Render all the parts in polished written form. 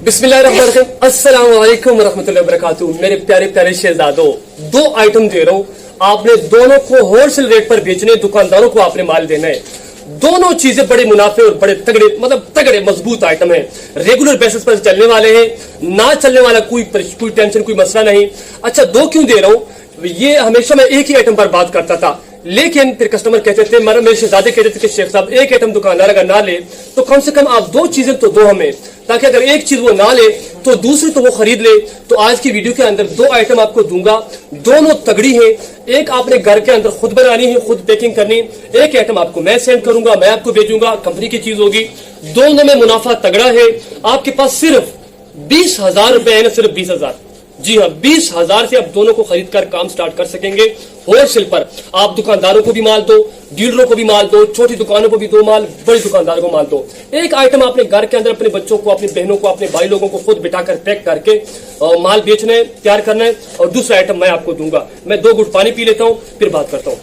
बिस्मिल्लाहिर्रहमानिर्रहीम, अस्सलाम वालेकुम वरहमतुल्लाहि वबरकातुहू। मेरे प्यारे प्यारे शहजादों, दो आइटम दे रहा हूँ, आपने दोनों को होलसेल रेट पर बेचने, दुकानदारों को आपने माल देना है। दोनों चीजें बड़े मुनाफे और बड़े तगड़े, मतलब तगड़े मजबूत आइटम है, रेगुलर बेसिस पर चलने वाले हैं, ना चलने वाला कोई टेंशन, कोई मसला नहीं। अच्छा, दो क्यों दे रहा हूँ? ये हमेशा मैं एक ही आइटम पर बात करता था, लेकिन फिर कस्टमर कहते थे, मेरे शहजादे कहते थे कि शेख साहब एक आइटम दुकानदार अगर ना ले तो कम से कम आप दो चीजें तो दो हमें, ताकि अगर एक चीज वो ना ले तो दूसरी तो वो खरीद ले। तो आज की वीडियो के अंदर दो आइटम आपको दूंगा, दोनों तगड़ी है। एक आपने घर के अंदर खुद बनानी है, खुद पैकिंग करनी, एक आइटम आपको मैं सेंड करूंगा, मैं आपको भेजूंगा, कंपनी की चीज होगी। दोनों में मुनाफा तगड़ा है। आपके पास सिर्फ 20,000 रुपए है ना, सिर्फ 20,000, जी हाँ 20,000 से आप दोनों को खरीद कर काम स्टार्ट कर सकेंगे होलसेल पर। आप दुकानदारों को भी माल दो, डीलरों को भी माल दो, छोटी दुकानों को भी दो माल, बड़ी दुकानदारों को माल दो। एक आइटम आपने घर के अंदर अपने बच्चों को, अपनी बहनों को, अपने भाई लोगों को खुद बिठाकर पैक करके माल बेचना है, तैयार करना है। और दूसरा आइटम मैं आपको दूंगा। मैं 2 घुट पानी पी लेता हूं, फिर बात करता हूं।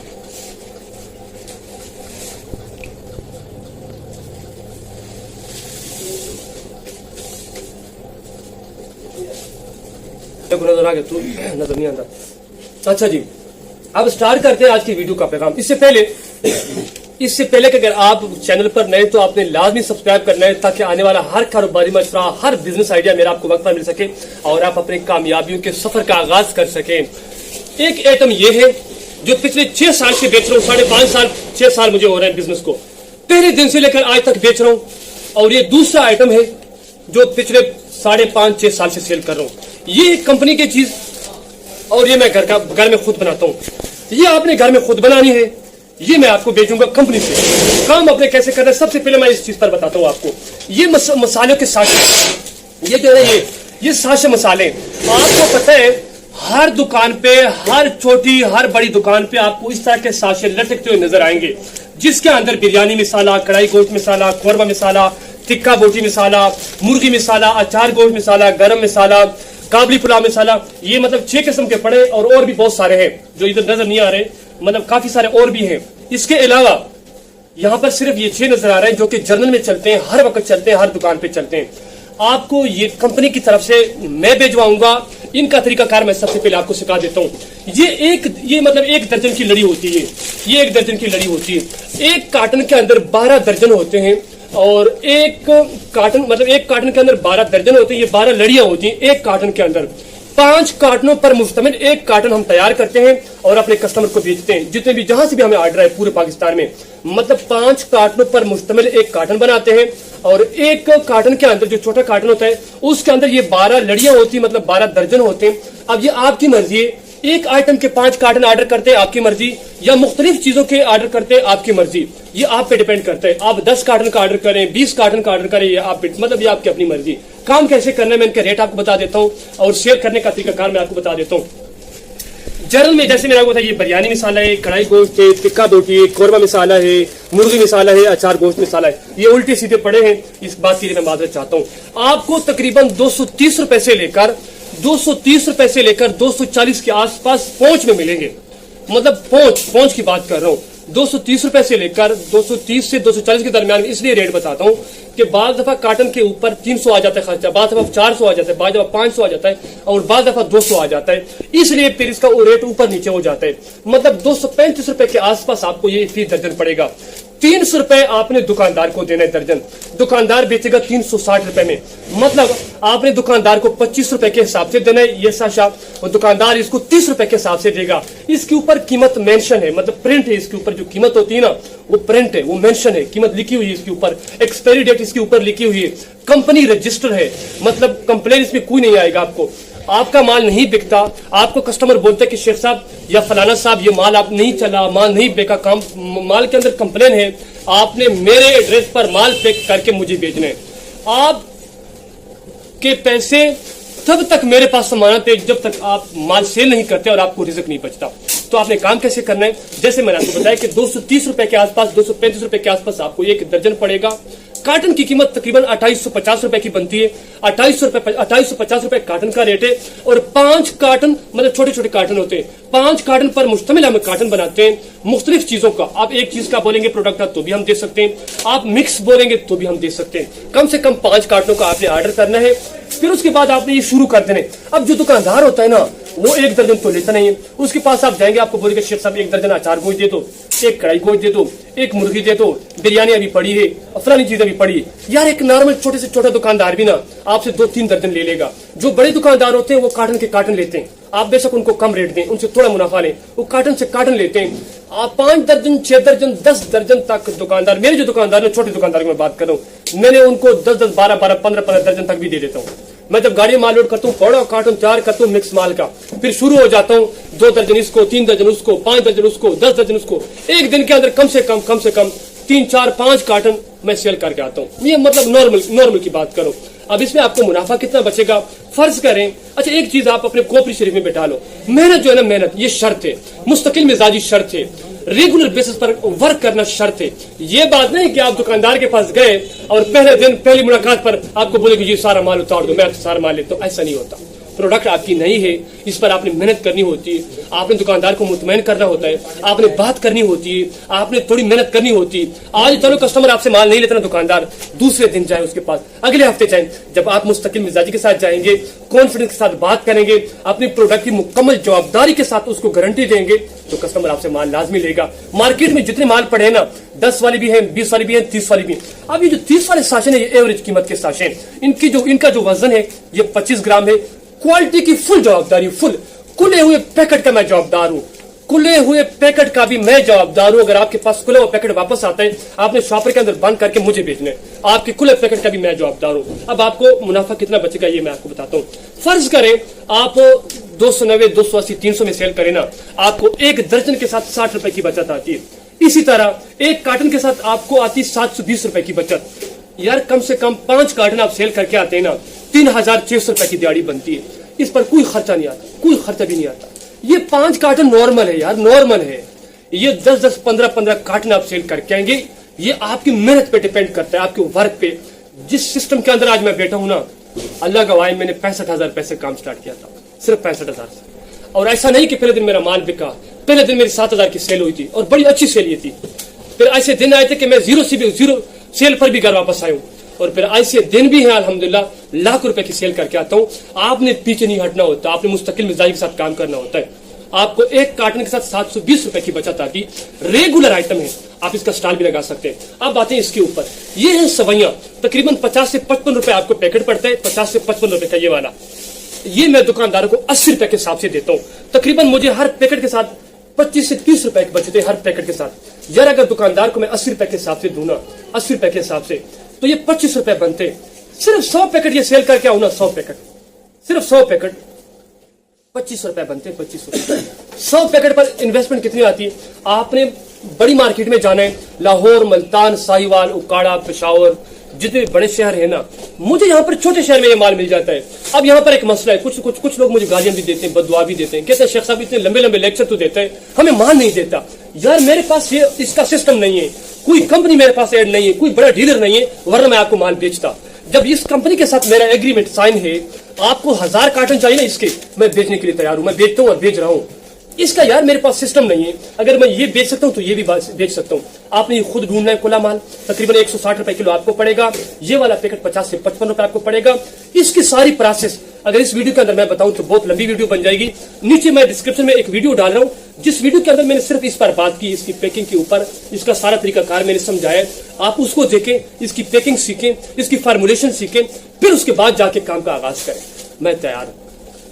नजर आ गया, तू नजर नहीं आता। अच्छा जी, अब स्टार्ट करते हैं आज की वीडियो का पैगाम। इससे पहले कि अगर आप चैनल पर नए तो आपने लाजमी सब्सक्राइब करना है, ताकि आने वाला हर कारोबारी मशवरा, हर बिजनेस आइडिया मेरा आपको वक्त पर मिल सके और आप अपने कामयाबियों के सफर का आगाज कर सकें। एक आइटम यह है जो पिछले 6 साल से बेच रहा हूँ, 5.5 साल 6 साल मुझे हो रहे हैं बिजनेस को, पहले दिन से लेकर आज तक बेच रहा हूँ। और ये दूसरा आइटम है जो पिछले 5.5-6 साल से सेल कर रहा हूँ। ये कंपनी की चीज, और ये मैं घर में खुद बनाता हूँ। ये आपने घर में खुद बनानी है, ये मैं आपको बेचूंगा कंपनी से। काम अपने कैसे करना है, सबसे पहले मैं इस चीज पर बताता हूँ आपको। ये मसालों के साशे, ये जो है ये साशे मसाले, आपको पता है हर दुकान पे, हर छोटी हर बड़ी दुकान पे आपको इस तरह के साशे लटकते हुए नजर आएंगे, जिसके अंदर बिरयानी मसाला, कढ़ाई गोश्त मसाला, खोरमा मसाला, टिक्का बोटी मसाला, मुर्गी मसाला, अचार गोश्त मसाला, गरम मसाला, काबली पुलाव मसाला, ये मतलब 6 किस्म के पड़े और भी बहुत सारे हैं जो इधर नजर नहीं आ रहे, मतलब काफी सारे और भी हैं। इसके अलावा यहाँ पर सिर्फ ये 6 नजर आ रहे हैं जो कि जर्नल में चलते हैं, हर वक्त चलते हैं, हर दुकान पे चलते हैं। आपको ये कंपनी की तरफ से मैं भेजवाऊंगा। इनका तरीकाकार मैं सबसे पहले आपको सिखा देता हूँ। ये मतलब 1 दर्जन की लड़ी होती है, ये 1 दर्जन की लड़ी होती है। एक कार्टन के अंदर 12 दर्जन होते हैं, और एक कार्टन के अंदर 12 दर्जन होते हैं। ये 12 लड़ियां होती हैं एक कार्टन के अंदर। 5 कार्टनों पर मुश्तमिल एक कार्टन हम तैयार करते हैं और अपने कस्टमर को बेचते हैं, जितने भी जहां से भी हमें ऑर्डर है पूरे पाकिस्तान में। मतलब 5 कार्टनों पर मुश्तमिल एक कार्टन बनाते हैं, और एक कार्टन के अंदर जो छोटा कार्टन होता है उसके अंदर ये 12 लड़ियां होती है, मतलब 12 दर्जन होते हैं। अब ये आपकी मर्जी है, एक आइटम के 5 कार्टन ऑर्डर करते हैं आपकी मर्जी, या मुख्तलिफ चीजों के ऑर्डर करते हैं आपकी मर्जी। ये आप पे डिपेंड करता है। आप 10 कार्टन का ऑर्डर करें, 20 कार्टन का ऑर्डर करें, ये आप मतलब ये आपकी अपनी मर्जी। काम कैसे करना है मैं इनका रेट आपको बता देता हूँ, और शेयर करने का तरीकाकार मैं आपको बता देता हूँ। जर्नल में जैसे मेरा होता है, ये बिरयानी मसाला है, कढ़ाई गोश्त है, टिक्का बोटी है, कोरमा मसाला है, मुर्गी मसाला है, अचार गोश्त मसाला है। ये उल्टे सीधे पड़े हैं, इस बात के लिए मैं माजरत चाहता हूँ। आपको तकरीबन 230 रुपए से लेकर 240 के आसपास पहुंच में मिलेंगे। मतलब पहुंच की बात कर रहा हूँ। 230 रुपए से लेकर 230 से 240 के दरमियान इसलिए रेट बताता हूँ कि बाद दफा कार्टन के ऊपर 300 आ जाता है खर्चा, बाद दफा 400 आ जाता है, बाद दफा 500 आ जाता है, और बाद दफा 200 आ जाता है। इसलिए फिर इसका रेट ऊपर नीचे हो जाता है। मतलब 235 रुपए के आसपास आपको ये फी दर्जन पड़ेगा। 300 रुपए आपने दुकानदार को देना है दर्जन, दुकानदार बेचेगा 360 रुपए में। मतलब आपने दुकानदार को 25 रुपए के हिसाब से देना है ये साशा, और दुकानदार इसको 30 रुपए के हिसाब से देगा। इसके ऊपर कीमत मेंशन है, मतलब प्रिंट है, इसके ऊपर जो कीमत होती है ना वो प्रिंट है, वो मेंशन है, कीमत लिखी हुई है इसके ऊपर, एक्सपायरी डेट इसके ऊपर लिखी हुई है, कंपनी रजिस्टर है। मतलब कंप्लेन इसमें कोई नहीं आएगा आपको। आपका माल नहीं बिकता, आपको कस्टमर बोलते कि शेख साहब या फलाना साहब ये माल आप नहीं चला, माल नहीं बेका, काम माल के अंदर कंप्लेन है, आपने मेरे एड्रेस पर माल पैक करके मुझे भेजना है। आप के पैसे तब तक मेरे पास समानत है जब तक आप माल सेल नहीं करते और आपको रिस्क नहीं बचता। तो आपने काम कैसे करना है, जैसे मैंने आपको बताया कि 230 रुपए के आसपास, 235 रुपए के आसपास आपको 1 दर्जन पड़ेगा। कार्टन की कीमत तकरीबन 2850 रुपए की बनती है। 2850 रुपए कार्टन का रेट है। और 5 कार्टन मतलब छोटे छोटे कार्टन होते हैं, 5 कार्टन पर मुश्तमिल हम कार्टन बनाते हैं मुख्तलिफ चीजों का। आप एक चीज का बोलेंगे प्रोडक्ट तो भी हम दे सकते हैं, आप मिक्स बोलेंगे तो भी हम दे सकते हैं। कम से कम 5 कार्टनों का आपने ऑर्डर करना है, फिर उसके बाद आपने ये शुरू कर देना है। अब जो दुकानदार होता है ना, वो 1 दर्जन तो लेता नहीं है, उसके पास आप जाएंगे, आपको बोलेंगे शेख साहब 1 दर्जन अचार गोश्त दे दो, 1 कढ़ाई गोश्त दे दो, 1 मुर्गी दे दो, बिरयानी अभी पड़ी है, फलानी चीज अभी पड़ी है। यार एक नॉर्मल छोटे से छोटा दुकानदार भी ना आपसे 2-3 दर्जन ले लेगा। जो बड़े दुकानदार होते हैं वो कार्टन के कार्टन लेते हैं, आप बेशक उनको कम रेट दें, उनसे थोड़ा मुनाफा लें, वो कार्टन से कार्टन लेते हैं। आप 5 दर्जन 6 दर्जन 10 दर्जन तक दुकानदार, मेरे जो दुकानदार है छोटे दुकानदार की मैं बात कर रहा हूँ, मैंने उनको 10-10 12-12 15-15 दर्जन तक भी दे देता हूँ। मैं जब गाड़ी में माल लोड करता हूँ, बड़ा कार्टन तैयार करता हूँ मिक्स माल का, फिर शुरू हो जाता हूँ 2 दर्जन इसको, 3 दर्जन उसको, 5 दर्जन उसको, 10 दर्जन उसको। एक दिन के अंदर कम से कम 3-4-5 कार्टन मैं सेल करके आता हूँ। ये मतलब नॉर्मल की बात करो। अब इसमें आपको मुनाफा कितना बचेगा फर्ज करें। अच्छा एक चीज आप अपने खोपड़ी शरीफ में बैठा लो, मेहनत जो है ना, मेहनत ये शर्त है, मुस्तकिल मिजाजी शर्त है, रेगुलर बेसिस पर वर्क करना शर्त है। ये बात नहीं कि आप दुकानदार के पास गए और पहले दिन पहली मुलाकात पर आपको बोले कि ये सारा माल उतार दो, मैं सारा माल लेता हूँ। ऐसा नहीं होता। प्रोडक्ट आपकी नहीं है, इस पर आपने मेहनत करनी होती है, आपने दुकानदार को मुतमईन करना होता है, आपने बात करनी होती है, आपने थोड़ी मेहनत करनी होती है। आज चलो कस्टमर आपसे माल नहीं लेता ना दुकानदार, दूसरे दिन जाए उसके पास, अगले हफ्ते जाए। जब आप मुस्तकिल मिजाजी के साथ जाएंगे, कॉन्फिडेंस के साथ बात करेंगे, अपनी प्रोडक्ट की मुकम्मल जवाबदारी के साथ उसको गारंटी देंगे, तो कस्टमर आपसे माल लाजमी लेगा। मार्केट में जितने माल पड़े हैं ना, 10 वाली भी है, 20 वाली भी है, 30 वाली भी है। अब ये जो 30 वाले साशन है, ये एवरेज कीमत के साशन, इनका जो वजन है ये 25 ग्राम है। क्वालिटी की फुल जवाबदारी, फुल खुले हुए पैकेट का मैं जवाबदार हूं, खुले हुए पैकेट का भी मैं जवाबदार हूं। अगर आपके पास खुला हुआ पैकेट वापस आता है, आपने शॉपर के अंदर बंद करके मुझे भेजना है, आपके खुले पैकेट का भी मैं जवाबदार हूं। अब आपको मुनाफा कितना बचेगा ये मैं आपको बताता हूं। फर्ज करें आप 290, 280, 300 में सेल करें ना, आपको 1 दर्जन के साथ 60 रुपए की बचत आती है। इसी तरह 1 कार्टन के साथ आपको आती 720 रुपए की बचत। यार कम से कम 5 कार्टन आप सेल करके आते हैं ना, 3600 रुपए की दिहाड़ी बनती है। इस पर कोई खर्चा नहीं आता, कोई खर्चा भी नहीं आता। ये 5 कार्टन नॉर्मल है यार, नॉर्मल है। ये 10-10, 15-15 कार्टन आप सेल करके आएंगे। ये आपकी मेहनत पे डिपेंड करता है, आपके वर्क पे। जिस सिस्टम के अंदर आज मैं बैठा हूं ना, अल्लाह गवाह, मैंने 65,000 पैसे काम स्टार्ट किया था, सिर्फ 65,000 से। और ऐसा नहीं कि पहले दिन मेरा माल बिका, पहले दिन मेरी 7,000 की सेल हुई थी और बड़ी अच्छी सेल ये थी। फिर ऐसे दिन आए थे कि मैं जीरो सेल पर भी घर वापस आया हूं। और फिर ऐसे दिन भी हैं अल्हम्दुलिल्लाह, लाख रुपए की सेल करके आता हूं। आपने पीछे नहीं हटना होता, आपने मुस्तकिल मिजाज के साथ काम करना होता है। आपको 1 कार्टन के साथ 720 रुपए की बचत आती, रेगुलर आइटम है, आप इसका स्टॉल भी लगा सकते हैं। अब आते हैं इसके ऊपर, ये है सवैयां, तकरीबन 50 से 55 रुपए आपको पैकेट पड़ता है, 50 से 55 रुपए का ये वाला। ये मैं दुकानदारों को 80 रुपए के हिसाब से देता हूँ। तकरीबन मुझे हर पैकेट के साथ 25 से 30 रुपए की बचत है हर पैकेट के साथ। यार अगर दुकानदार को मैं 80 रुपए के हिसाब से दूं ना, 80 रुपए के हिसाब से, तो ये 25 रुपए बनते। सिर्फ 100 पैकेट ये सेल करके आऊं ना, 100 पैकेट, सिर्फ 100 पैकेट 25 रुपए बनते, 25 रुपए। 100 पैकेट पर इन्वेस्टमेंट कितनी आती है? आपने बड़ी मार्केट में जाना है, लाहौर, मुल्तान, साहिवाल, उकाड़ा, पेशावर, जितने बड़े शहर है ना, मुझे यहाँ पर छोटे शहर में ये माल मिल जाता है। अब यहाँ पर एक मसला है, कुछ लोग मुझे गालियां भी देते हैं, बददुआ भी देते हैं, कहते हैं शेख साहब इतने लंबे लंबे लेक्चर तो देते हैं, हमें माल नहीं देता। यार मेरे पास ये इसका सिस्टम नहीं है, कोई कंपनी मेरे पास ऐड नहीं है, कोई बड़ा डीलर नहीं है, वरना मैं आपको माल बेचता। जब इस कंपनी के साथ मेरा एग्रीमेंट साइन है, आपको 1000 कार्टन चाहिए ना इसके, मैं बेचने के लिए तैयार हूं, मैं बेचता हूं और बेच रहा हूं। इसका यार मेरे पास सिस्टम नहीं है, अगर मैं ये बेच सकता हूं तो ये भी बेच सकता हूं। आपने ये खुद ढूंढना है, खुला माल तकरीबन 160 रुपए किलो आपको पड़ेगा। ये वाला पैकेट 50 से 55 रुपए आपको पड़ेगा। इसकी सारी प्रोसेस अगर इस वीडियो के अंदर मैं बताऊं तो बहुत लंबी वीडियो बन जाएगी। नीचे मैं डिस्क्रिप्शन में एक वीडियो डाल रहा हूं, जिस वीडियो के अंदर मैंने सिर्फ इस पर बात की, इसकी पैकिंग के ऊपर, इसका सारा तरीकाकार मैंने समझाया। आप उसको देखें, इसकी पैकिंग सीखें, इसकी फार्मूलेशन सीखें, फिर उसके बाद जाके काम का आगाज करें। मैं तैयार हूं।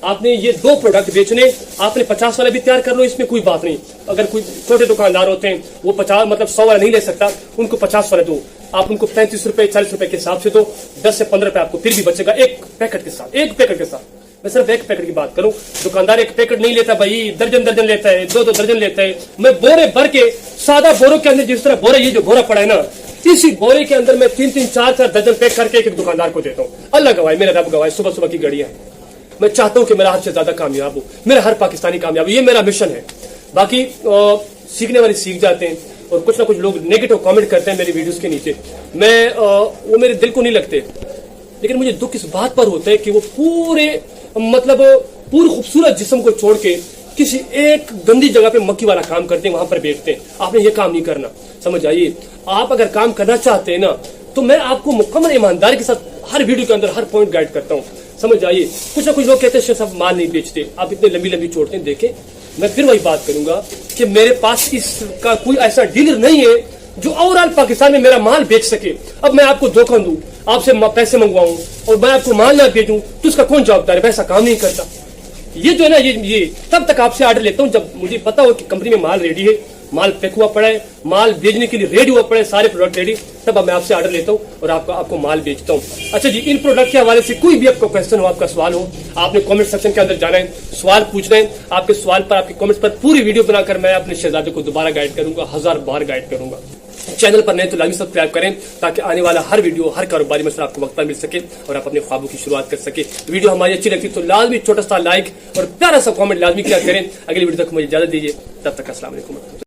आपने ये 2 प्रोडक्ट बेचने, आपने 50 वाला भी तैयार कर लो, इसमें कोई बात नहीं। अगर कोई छोटे दुकानदार होते हैं, वो 50 मतलब 100 वाला नहीं ले सकता, उनको 50 वाला दो। आप उनको 35 रुपए 40 रुपए के हिसाब से दो, 10 से 15 रुपए आपको फिर भी बचेगा एक पैकेट के साथ। एक पैकेट के साथ मैं सिर्फ एक पैकेट की बात करूं, दुकानदार एक पैकेट नहीं लेता भाई, दर्जन लेता है, 2 दर्जन लेता है। मैं बोरे भर के, सादा बोरों के अंदर जिस तरह बोरा, ये जो बोरा पड़ा है ना, इसी बोरे के अंदर मैं 3-3, 4-4 दर्जन पैक करके एक दुकानदार को देता हूँ। अल्लाह गवाह, मेरा रब गवाह, सुबह सुबह की घड़ियां। मैं चाहता हूं कि मेरा हद से ज्यादा कामयाब हो, मेरा हर पाकिस्तानी कामयाब हो, ये मेरा मिशन है। बाकी सीखने वाले सीख जाते हैं, और कुछ ना कुछ लोग नेगेटिव कमेंट करते हैं मेरी वीडियोस के नीचे, वो मेरे दिल को नहीं लगते। लेकिन मुझे दुख इस बात पर होता है कि वो पूरे खूबसूरत जिस्म को छोड़ के किसी एक गंदी जगह पे मक्खी वाला काम करते हैं, वहां पर बैठते हैं। आपने ये काम नहीं करना, समझ आइए। आप अगर काम करना चाहते हैं ना, तो मैं आपको मुकम्मल ईमानदारी के साथ हर वीडियो के अंदर हर पॉइंट गाइड करता हूँ, समझ आइए। कुछ ना कुछ लोग कहते हैं शेख साहब माल नहीं बेचते, आप इतने लंबी लंबी छोड़ते हैं। देखें, मैं फिर वही बात करूंगा कि मेरे पास इसका कोई ऐसा डीलर नहीं है जो ओवरऑल पाकिस्तान में मेरा माल बेच सके। अब मैं आपको धोखा दूं, आपसे पैसे मंगवाऊं और मैं आपको माल ना भेजूं, तो उसका कौन जवाबदार है? मैं ऐसा काम नहीं करता। ये जो है ना, ये तब तक आपसे ऑर्डर लेता हूं जब मुझे पता हो कि कंपनी में माल रेडी है, माल पैक हुआ पड़ा है, माल भेजने के लिए रेडी हुआ पड़ा है, सारे प्रोडक्ट रेडी, तब मैं आपसे ऑर्डर लेता हूं और आपको माल बेचता हूं। अच्छा जी, इन प्रोडक्ट के हवाले से कोई भी आपका क्वेश्चन हो, आपका सवाल हो, आपने कमेंट सेक्शन के अंदर जाना है, सवाल पूछना है। आपके सवाल पर, आपके कमेंट्स पर पूरी वीडियो बनाकर मैं अपने शहजादे को दोबारा गाइड करूंगा, 1000 बार गाइड करूंगा। चैनल पर नए तो लाजमी सब्सक्राइब करें ताकि आने वाला हर वीडियो, हर कारोबारी मसला आपको वक्त पर मिल सके और आप अपने ख्वाबों की शुरुआत कर सके। वीडियो हमारी अच्छी लगती तो लाजमी छोटा सा लाइक और प्यारा सा कमेंट लाजमी क्या करें। अगली वीडियो तक मुझे इजाजत दीजिए, तब तक अस्सलाम वालेकुम।